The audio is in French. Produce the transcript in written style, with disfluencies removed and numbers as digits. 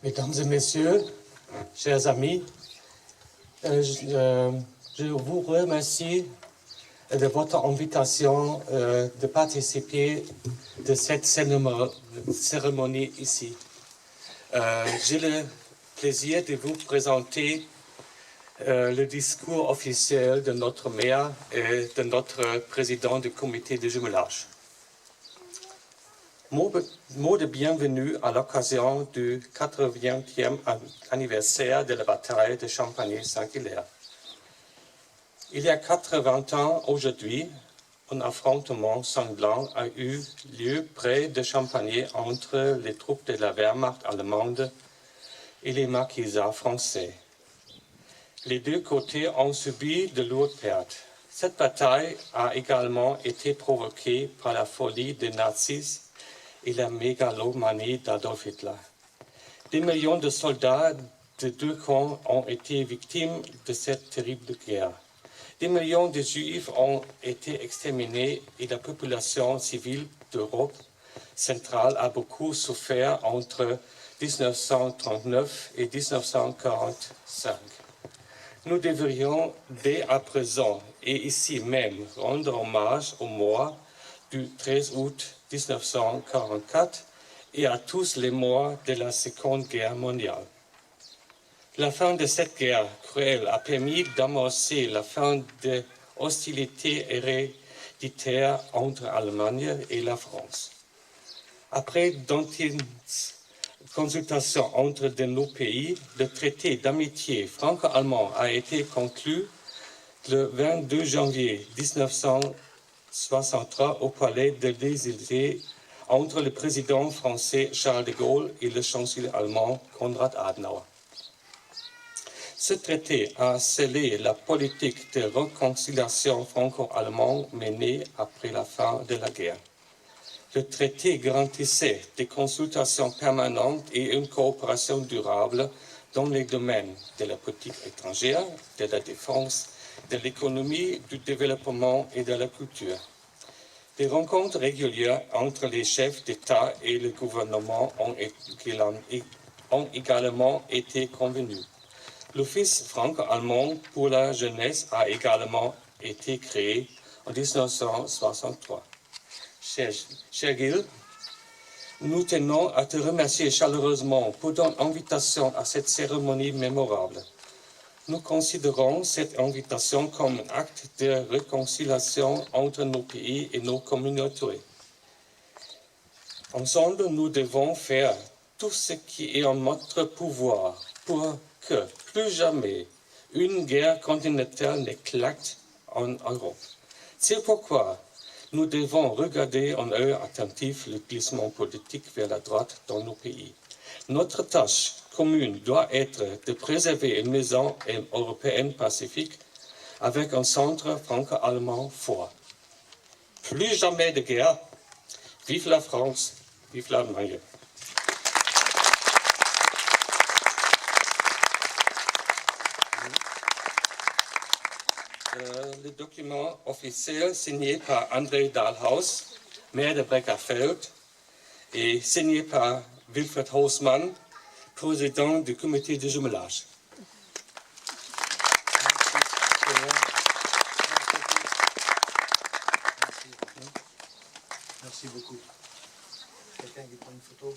Mesdames et messieurs, chers amis, je vous remercie de votre invitation de participer de cette cérémonie ici. J'ai le plaisir de vous présenter le discours officiel de notre maire et de notre président du comité de jumelage. Mot de bienvenue à l'occasion du 80e anniversaire de la bataille de Champagny-Saint-Hilaire. Il y a 80 ans aujourd'hui, un affrontement sanglant a eu lieu près de Champagny entre les troupes de la Wehrmacht allemande et les maquisards français. Les deux côtés ont subi de lourdes pertes. Cette bataille a également été provoquée par la folie des nazis et la mégalomanie d'Adolf Hitler. Des millions de soldats de deux camps ont été victimes de cette terrible guerre. Des millions de Juifs ont été exterminés et la population civile d'Europe centrale a beaucoup souffert entre 1939 et 1945. Nous devrions dès à présent et ici même rendre hommage aux morts du 13 août 1944 et à tous les morts de la Seconde Guerre mondiale. La fin de cette guerre cruelle a permis d'amorcer la fin des hostilités héréditaires entre l'Allemagne et la France. Après d'intenses consultations entre nos pays, le traité d'amitié franco-allemand a été conclu le 22 janvier 1963 au palais de l'Élysée entre le président français Charles de Gaulle et le chancelier allemand Konrad Adenauer. Ce traité a scellé la politique de réconciliation franco-allemande menée après la fin de la guerre. Le traité garantissait des consultations permanentes et une coopération durable dans les domaines de la politique étrangère, de la défense, de l'économie, du développement et de la culture. Des rencontres régulières entre les chefs d'État et le gouvernement ont également été convenues. L'Office franco-allemand pour la jeunesse a également été créé en 1963. Cher Gilles, nous tenons à te remercier chaleureusement pour ton invitation à cette cérémonie mémorable. Nous considérons cette invitation comme un acte de réconciliation entre nos pays et nos communautés. Ensemble, nous devons faire tout ce qui est en notre pouvoir pour que plus jamais une guerre continentale n'éclate en Europe. C'est pourquoi nous devons regarder en œil attentif le glissement politique vers la droite dans nos pays. Notre tâche commune doit être de préserver une maison européenne pacifique avec un centre franco-allemand fort. Plus jamais de guerre. Vive la France, vive l'Allemagne. Le document officiel signé par André Dahlhaus, maire de Breckerfeld, et signé par Wilfried Haussmann, président du comité de jumelage. Merci beaucoup. Quelqu'un qui prend une photo?